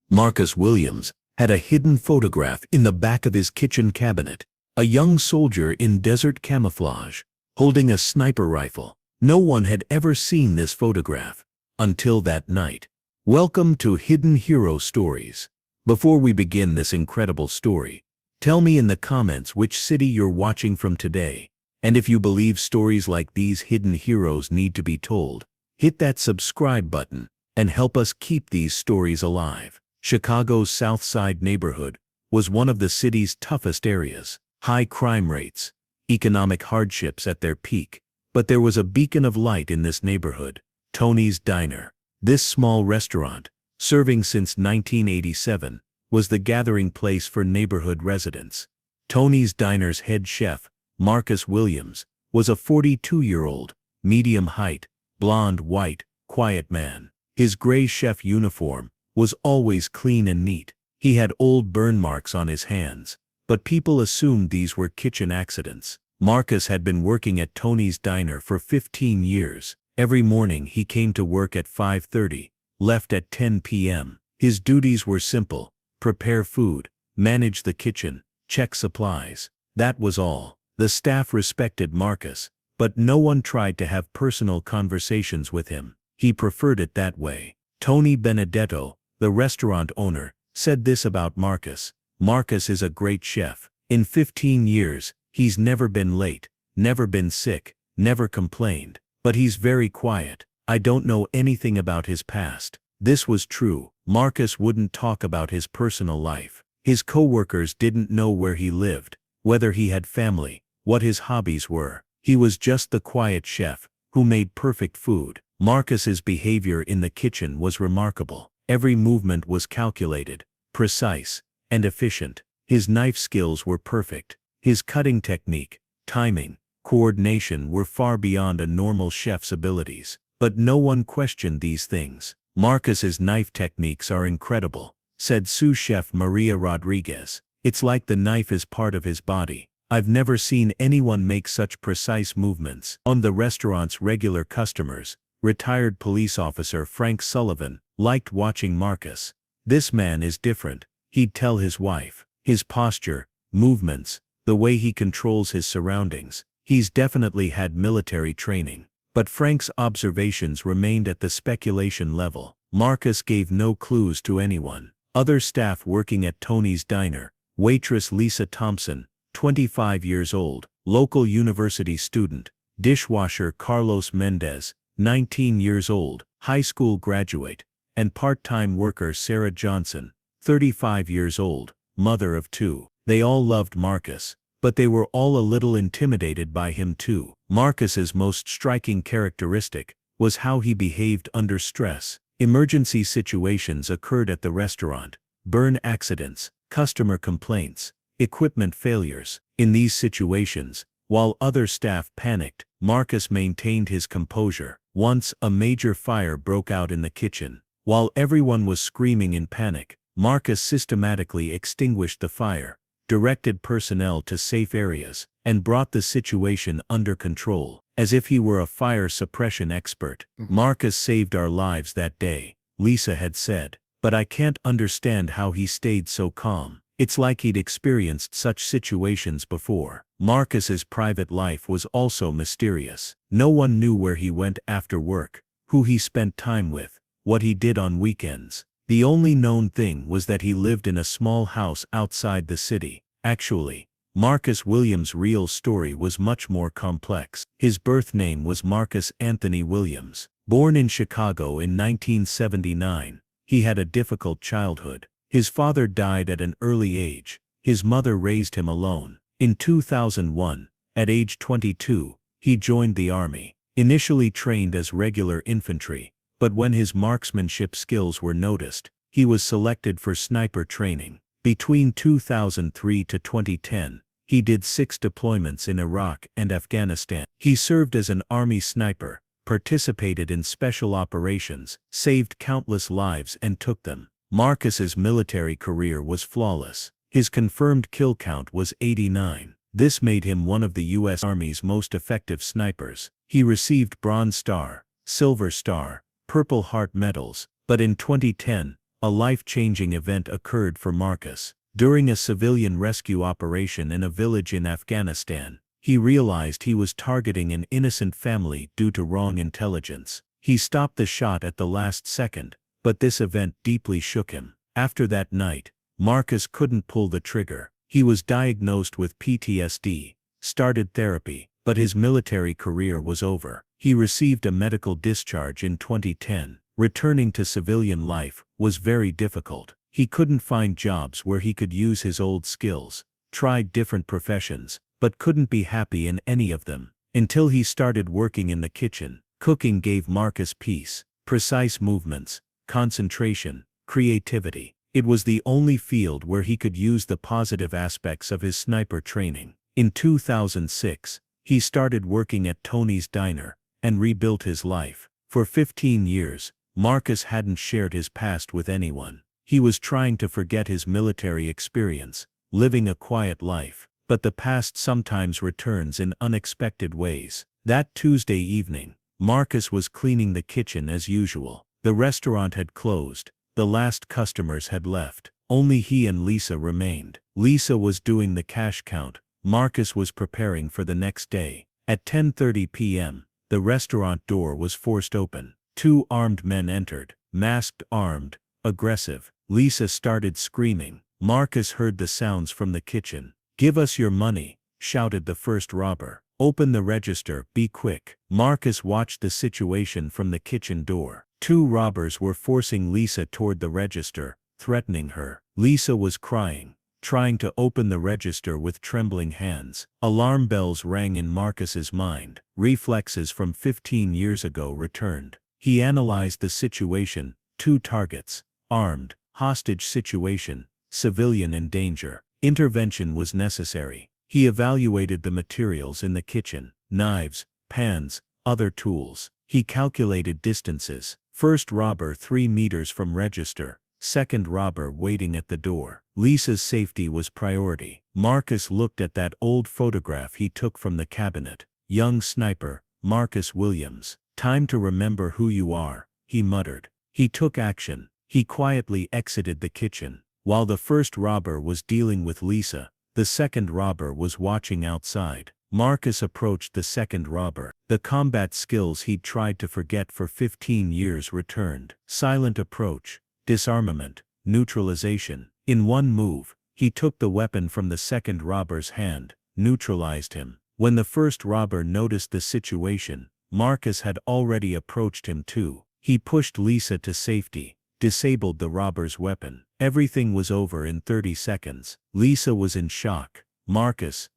Marcus Williams had a hidden photograph in the back of his kitchen cabinet. A young soldier in desert camouflage, holding a sniper rifle. No one had ever seen this photograph until that night. Welcome to Hidden Hero Stories. Before we begin this incredible story, tell me in the comments which city you're watching from today. And if you believe stories like these hidden heroes need to be told, hit that subscribe button and help us keep these stories alive. Chicago's South Side neighborhood was one of the city's toughest areas. High crime rates, economic hardships at their peak. But there was a beacon of light in this neighborhood, Tony's Diner. This small restaurant, serving since 1987, was the gathering place for neighborhood residents. Tony's Diner's head chef, Marcus Williams, was a 42-year-old, medium height, blonde, white, quiet man. His gray chef uniform was always clean and neat. He had old burn marks on his hands, but people assumed these were kitchen accidents. Marcus had been working at Tony's Diner for 15 years. Every morning he came to work at 5:30, left at 10 p.m. His duties were simple: prepare food, manage the kitchen, check supplies. That was all. The staff respected Marcus, but no one tried to have personal conversations with him. He preferred it that way. Tony Benedetto, the restaurant owner, said this about Marcus: "Marcus is a great chef. In 15 years, he's never been late, never been sick, never complained. But he's very quiet. I don't know anything about his past." This was true. Marcus wouldn't talk about his personal life. His co-workers didn't know where he lived, whether he had family, what his hobbies were. He was just the quiet chef who made perfect food. Marcus's behavior in the kitchen was remarkable. Every movement was calculated, precise, and efficient. His knife skills were perfect. His cutting technique, timing, coordination were far beyond a normal chef's abilities. But no one questioned these things. "Marcus's knife techniques are incredible," said sous chef Maria Rodriguez. "It's like the knife is part of his body. I've never seen anyone make such precise movements." On the restaurant's regular customers, retired police officer Frank Sullivan liked watching Marcus. "This man is different," he'd tell his wife. "His posture, movements, the way he controls his surroundings. He's definitely had military training." But Frank's observations remained at the speculation level. Marcus gave no clues to anyone. Other staff working at Tony's Diner: waitress Lisa Thompson, 25 years old, local university student; dishwasher Carlos Mendez, 19 years old, high school graduate; and part-time worker Sarah Johnson, 35 years old, mother of 2. They all loved Marcus, but they were all a little intimidated by him too. Marcus's most striking characteristic was how he behaved under stress. Emergency situations occurred at the restaurant: burn accidents, customer complaints, equipment failures. In these situations, while other staff panicked, Marcus maintained his composure. Once a major fire broke out in the kitchen. While everyone was screaming in panic, Marcus systematically extinguished the fire, directed personnel to safe areas, and brought the situation under control. As if he were a fire suppression expert. "Marcus saved our lives that day," Lisa had said. "But I can't understand how he stayed so calm. It's like he'd experienced such situations before." Marcus's private life was also mysterious. No one knew where he went after work, who he spent time with, what he did on weekends. The only known thing was that he lived in a small house outside the city. Actually, Marcus Williams' real story was much more complex. His birth name was Marcus Anthony Williams. Born in Chicago in 1979, he had a difficult childhood. His father died at an early age. His mother raised him alone. In 2001, at age 22, he joined the Army. Initially trained as regular infantry, but when his marksmanship skills were noticed, he was selected for sniper training. Between 2003 to 2010, he did 6 deployments in Iraq and Afghanistan. He served as an Army sniper, participated in special operations, saved countless lives and took them. Marcus's military career was flawless. His confirmed kill count was 89. This made him one of the U.S. Army's most effective snipers. He received Bronze Star, Silver Star, Purple Heart medals, but in 2010, A life-changing event occurred for Marcus. During a civilian rescue operation in a village in Afghanistan, he realized he was targeting an innocent family due to wrong intelligence. He stopped the shot at the last second, but this event deeply shook him. After that night, Marcus couldn't pull the trigger. He was diagnosed with PTSD, started therapy, but his military career was over. He received a medical discharge in 2010. Returning to civilian life was very difficult. He couldn't find jobs where he could use his old skills, tried different professions, but couldn't be happy in any of them. Until he started working in the kitchen. Cooking gave Marcus peace, precise movements, concentration, creativity. It was the only field where he could use the positive aspects of his sniper training. In 2006, he started working at Tony's Diner and rebuilt his life. For 15 years, Marcus hadn't shared his past with anyone. He was trying to forget his military experience, living a quiet life. But the past sometimes returns in unexpected ways. That Tuesday evening, Marcus was cleaning the kitchen as usual. The restaurant had closed. The last customers had left. Only he and Lisa remained. Lisa was doing the cash count. Marcus was preparing for the next day. At 10:30 p.m., the restaurant door was forced open. 2 armed men entered, masked, armed, aggressive. Lisa started screaming. Marcus heard the sounds from the kitchen. "Give us your money," shouted the first robber. "Open the register, be quick." Marcus watched the situation from the kitchen door. 2 robbers were forcing Lisa toward the register, threatening her. Lisa was crying, trying to open the register with trembling hands. Alarm bells rang in Marcus's mind. Reflexes from 15 years ago returned. He analyzed the situation. 2 targets, armed, hostage situation, civilian in danger. Intervention was necessary. He evaluated the materials in the kitchen, knives, pans, other tools. He calculated distances. First robber 3 meters from register, second robber waiting at the door. Lisa's safety was priority. Marcus looked at that old photograph he took from the cabinet. Young sniper, Marcus Williams. "Time to remember who you are," he muttered. He took action. He quietly exited the kitchen. While the first robber was dealing with Lisa, the second robber was watching outside. Marcus approached the second robber. The combat skills he'd tried to forget for 15 years returned. Silent approach, disarmament, neutralization. In one move, he took the weapon from the second robber's hand, neutralized him. When the first robber noticed the situation, Marcus had already approached him too. He pushed Lisa to safety, disabled the robber's weapon. Everything was over in 30 seconds. Lisa was in shock. "Marcus,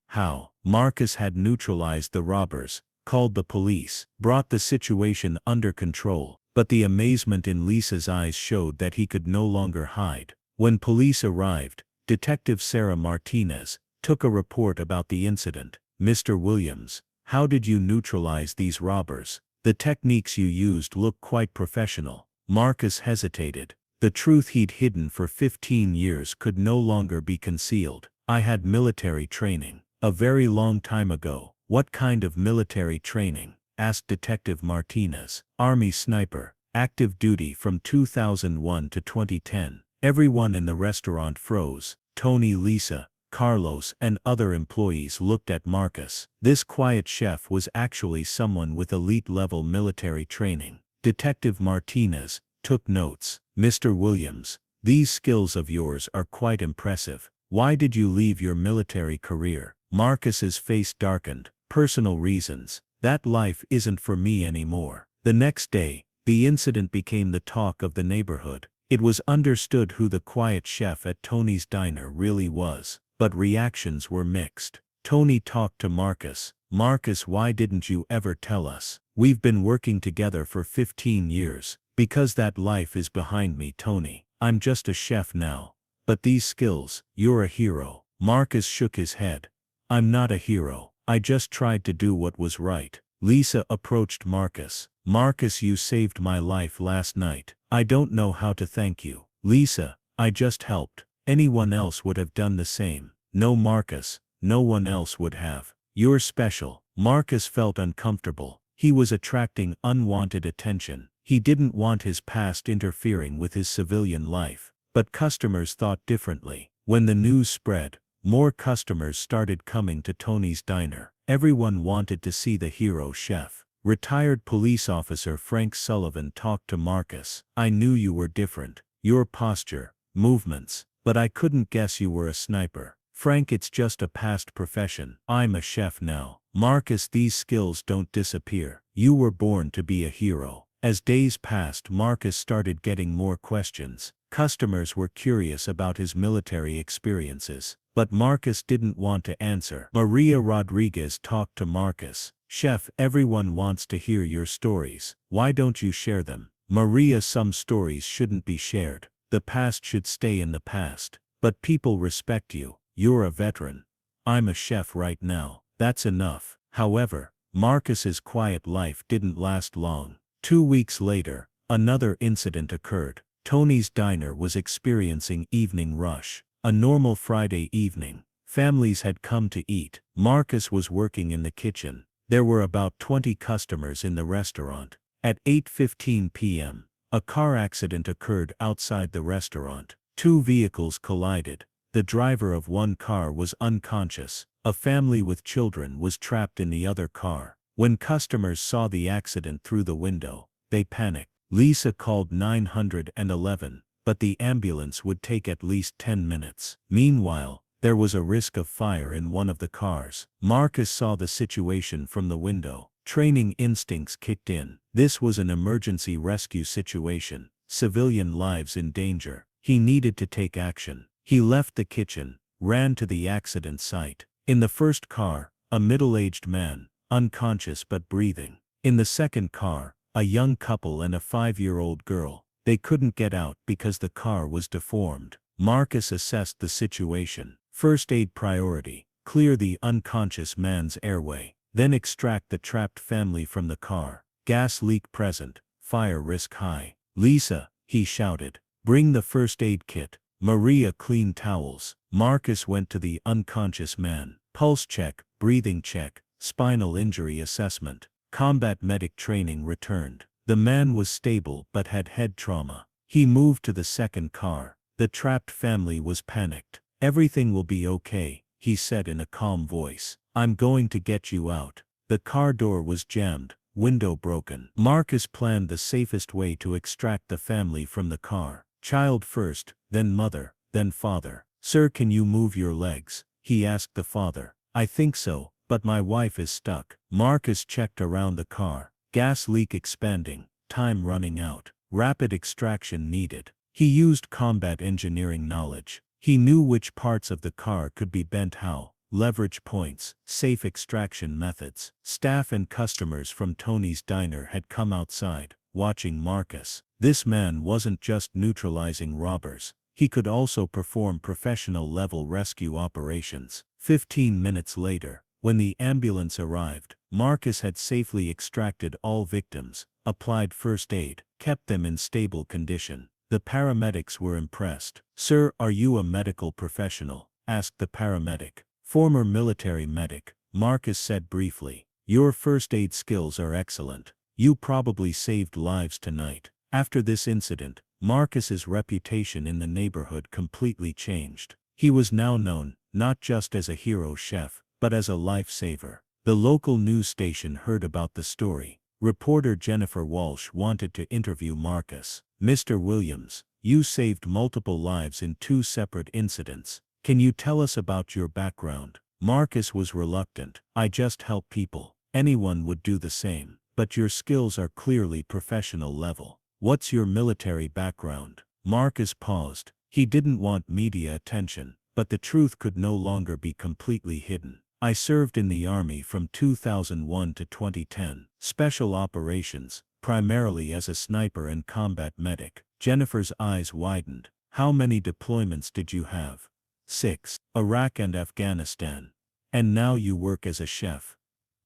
how?" Marcus had neutralized the robbers, called the police, brought the situation under control. But the amazement in Lisa's eyes showed that he could no longer hide. When police arrived, Detective Sarah Martinez took a report about the incident. "Mr. Williams, how did you neutralize these robbers? The techniques you used look quite professional." Marcus hesitated. The truth he'd hidden for 15 years could no longer be concealed. "I had military training. A very long time ago." "What kind of military training?" asked Detective Martinez. "Army sniper, active duty from 2001 to 2010. Everyone in the restaurant froze. Tony, Lisa, Carlos, and other employees looked at Marcus. This quiet chef was actually someone with elite-level military training. Detective Martinez took notes. "Mr. Williams, these skills of yours are quite impressive. Why did you leave your military career?" Marcus's face darkened. "Personal reasons. That life isn't for me anymore." The next day, the incident became the talk of the neighborhood. It was understood who the quiet chef at Tony's Diner really was. But reactions were mixed. Tony talked to Marcus. "Marcus, why didn't you ever tell us? We've been working together for 15 years. Because that life is behind me, Tony. I'm just a chef now. But these skills, you're a hero." Marcus shook his head. "I'm not a hero. I just tried to do what was right." Lisa approached Marcus. "Marcus, you saved my life last night. I don't know how to thank you." "Lisa, I just helped. Anyone else would have done the same." "No, Marcus, no one else would have. You're special." Marcus felt uncomfortable. He was attracting unwanted attention. He didn't want his past interfering with his civilian life. But customers thought differently. When the news spread, more customers started coming to Tony's diner. Everyone wanted to see the hero chef. Retired police officer Frank Sullivan talked to Marcus. "I knew you were different. Your posture, movements. But I couldn't guess you were a sniper." "Frank, it's just a past profession. I'm a chef now." "Marcus, these skills don't disappear. You were born to be a hero." As days passed, Marcus started getting more questions. Customers were curious about his military experiences. But Marcus didn't want to answer. Maria Rodriguez talked to Marcus. "Chef, everyone wants to hear your stories. Why don't you share them?" "Maria, some stories shouldn't be shared. The past should stay in the past. But people respect you. You're a veteran." "I'm a chef right now. That's enough." However, Marcus's quiet life didn't last long. 2 weeks later, another incident occurred. Tony's diner was experiencing evening rush. A normal Friday evening. Families had come to eat. Marcus was working in the kitchen. There were about 20 customers in the restaurant. At 8:15 p.m., a car accident occurred outside the restaurant. 2 vehicles collided. The driver of one car was unconscious. A family with children was trapped in the other car. When customers saw the accident through the window, they panicked. Lisa called 911, but the ambulance would take at least 10 minutes. Meanwhile, there was a risk of fire in one of the cars. Marcus saw the situation from the window. Training instincts kicked in. This was an emergency rescue situation. Civilian lives in danger. He needed to take action. He left the kitchen, ran to the accident site. In the first car, a middle-aged man, unconscious but breathing. In the second car, a young couple and a 5-year-old girl. They couldn't get out because the car was deformed. Marcus assessed the situation. First aid priority. Clear the unconscious man's airway. Then extract the trapped family from the car. Gas leak present. Fire risk high. "Lisa," he shouted, "bring the first aid kit." Maria cleaned towels. Marcus went to the unconscious man. Pulse check, breathing check, spinal injury assessment. Combat medic training returned. The man was stable but had head trauma. He moved to the second car. The trapped family was panicked. "Everything will be okay," he said in a calm voice. "I'm going to get you out." The car door was jammed, window broken. Marcus planned the safest way to extract the family from the car. Child first, then mother, then father. "Sir, can you move your legs?" he asked the father. "I think so, but my wife is stuck." Marcus checked around the car. Gas leak expanding, time running out, rapid extraction needed. He used combat engineering knowledge. He knew which parts of the car could be bent how, leverage points, safe extraction methods. Staff and customers from Tony's diner had come outside, watching Marcus. This man wasn't just neutralizing robbers. He could also perform professional-level rescue operations. 15 minutes later, when the ambulance arrived, Marcus had safely extracted all victims, applied first aid, kept them in stable condition. The paramedics were impressed. "Sir, are you a medical professional?" asked the paramedic. "Former military medic," Marcus said briefly. "Your first aid skills are excellent. You probably saved lives tonight." After this incident, Marcus's reputation in the neighborhood completely changed. He was now known, not just as a hero chef, but as a lifesaver. The local news station heard about the story. Reporter Jennifer Walsh wanted to interview Marcus. "Mr. Williams, you saved multiple lives in 2 separate incidents. Can you tell us about your background?" Marcus was reluctant. "I just help people. Anyone would do the same. But your skills are clearly professional level. What's your military background?" Marcus paused. He didn't want media attention, but the truth could no longer be completely hidden. "I served in the Army from 2001 to 2010. Special operations, primarily as a sniper and combat medic." Jennifer's eyes widened. "How many deployments did you have?" 6. "Iraq and Afghanistan. And now you work as a chef."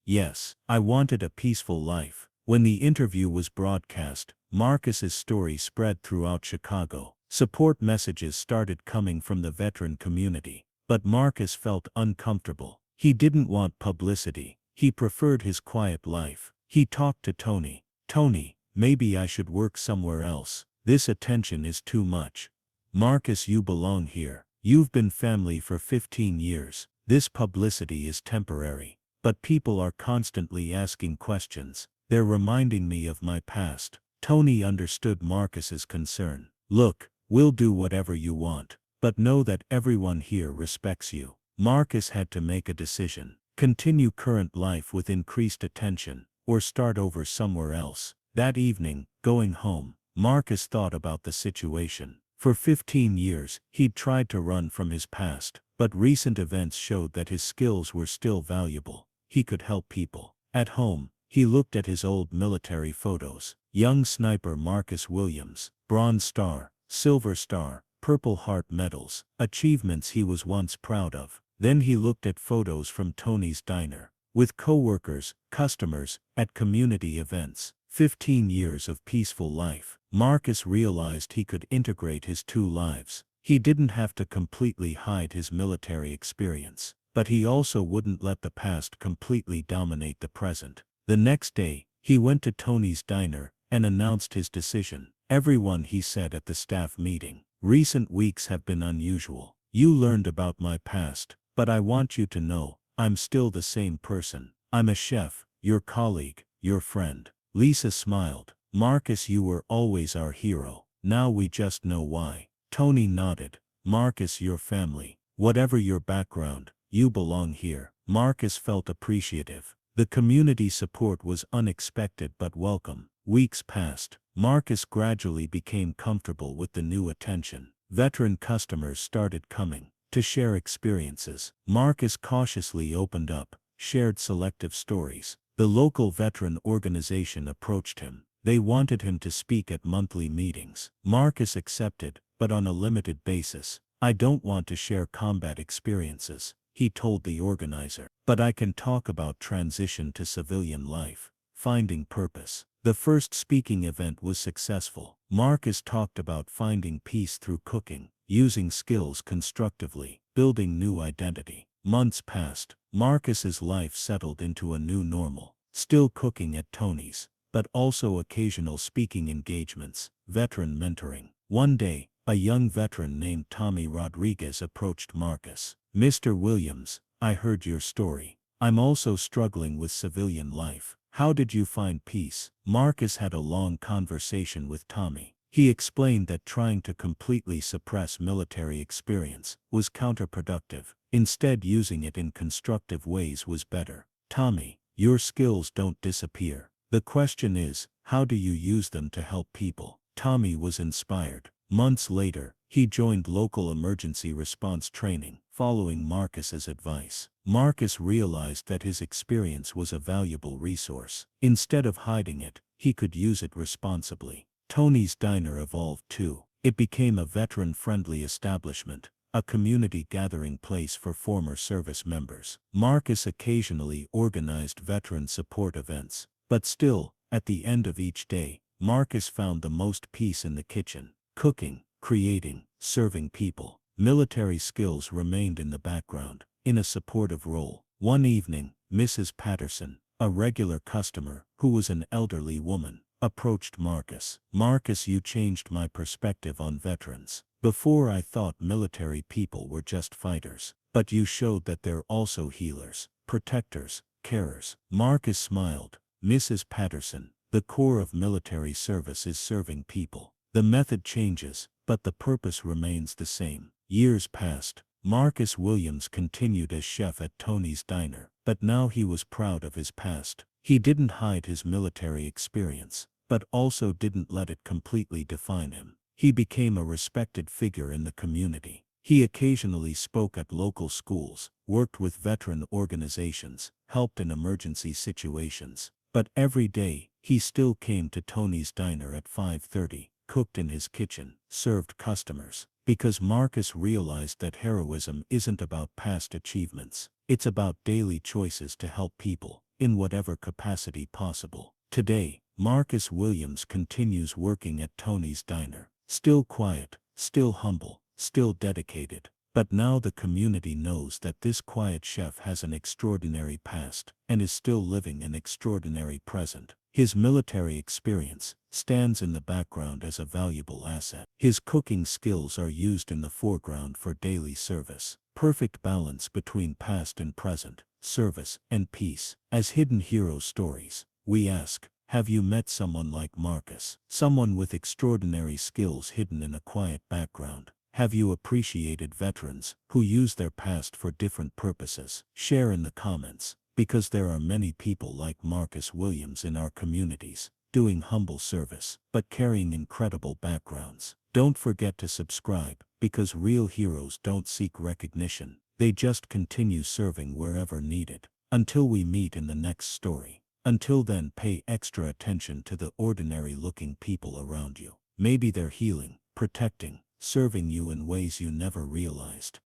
"Yes, I wanted a peaceful life." When the interview was broadcast, Marcus's story spread throughout Chicago. Support messages started coming from the veteran community. But Marcus felt uncomfortable. He didn't want publicity. He preferred his quiet life. He talked to Tony. "Tony, Maybe I should work somewhere else. This attention is too much. Marcus, you belong here. You've been family for 15 years. This publicity is temporary. But people are constantly asking questions. They're reminding me of my past. Tony understood Marcus's concern. Look, we'll do whatever you want. But know that everyone here respects you. Marcus had to make a decision. Continue current life with increased attention, or start over somewhere else. That evening, going home, Marcus thought about the situation. For 15 years, he'd tried to run from his past, but recent events showed that his skills were still valuable. He could help people. At home, he looked at his old military photos. Young sniper Marcus Williams, Bronze Star, Silver Star, Purple Heart medals, achievements he was once proud of. Then he looked at photos from Tony's diner, with co-workers, customers, at community events. 15 years of peaceful life. Marcus realized he could integrate his two lives. He didn't have to completely hide his military experience, but he also wouldn't let the past completely dominate the present. The next day, he went to Tony's diner and announced his decision. Everyone, he said at the staff meeting, recent weeks have been unusual. You learned about my past, but I want you to know, I'm still the same person. I'm a chef, your colleague, your friend. Lisa smiled. Marcus, you were always our hero. Now we just know why. Tony nodded. Marcus, your family. Whatever your background, you belong here. Marcus felt appreciative. The community support was unexpected but welcome. Weeks passed. Marcus gradually became comfortable with the new attention. Veteran customers started coming to share experiences. Marcus cautiously opened up, shared selective stories. The local veteran organization approached him. They wanted him to speak at monthly meetings. Marcus accepted, but on a limited basis. I don't want to share combat experiences, he told the organizer. But I can talk about transition to civilian life, finding purpose. The first speaking event was successful. Marcus talked about finding peace through cooking, using skills constructively, building new identity. Months passed. Marcus's life settled into a new normal. Still cooking at Tony's, but also occasional speaking engagements, veteran mentoring. One day, a young veteran named Tommy Rodriguez approached Marcus. Mr. Williams, I heard your story. I'm also struggling with civilian life. How did you find peace? Marcus had a long conversation with Tommy. He explained that trying to completely suppress military experience was counterproductive. Instead, using it in constructive ways was better. Tommy, your skills don't disappear. The question is, how do you use them to help people? Tommy was inspired. Months later, he joined local emergency response training, following Marcus's advice. Marcus realized that his experience was a valuable resource. Instead of hiding it, he could use it responsibly. Tony's diner evolved too. It became a veteran-friendly establishment, a community gathering place for former service members. Marcus occasionally organized veteran support events, but still, at the end of each day, Marcus found the most peace in the kitchen, cooking, creating, serving people. Military skills remained in the background, in a supportive role. One evening, Mrs. Patterson, a regular customer, who was an elderly woman, approached Marcus. Marcus, you changed my perspective on veterans. Before I thought military people were just fighters, but you showed that they're also healers, protectors, carers. Marcus smiled. Mrs. Patterson, the core of military service is serving people. The method changes, but the purpose remains the same. Years passed. Marcus Williams continued as chef at Tony's diner, but now he was proud of his past. He didn't hide his military experience, but also didn't let it completely define him. He became a respected figure in the community. He occasionally spoke at local schools, worked with veteran organizations, helped in emergency situations. But every day, he still came to Tony's diner at 5:30, cooked in his kitchen, served customers. Because Marcus realized that heroism isn't about past achievements. It's about daily choices to help people, in whatever capacity possible. Today, Marcus Williams continues working at Tony's diner. Still quiet, still humble, still dedicated. But now the community knows that this quiet chef has an extraordinary past, and is still living an extraordinary present. His military experience stands in the background as a valuable asset. His cooking skills are used in the foreground for daily service. Perfect balance between past and present, service and peace. As hidden hero stories, we ask, have you met someone like Marcus? Someone with extraordinary skills hidden in a quiet background? Have you appreciated veterans who use their past for different purposes? Share in the comments, because there are many people like Marcus Williams in our communities, doing humble service, but carrying incredible backgrounds. Don't forget to subscribe, because real heroes don't seek recognition, they just continue serving wherever needed. Until we meet in the next story. Until then, pay extra attention to the ordinary-looking people around you. Maybe they're healing, protecting, serving you in ways you never realized.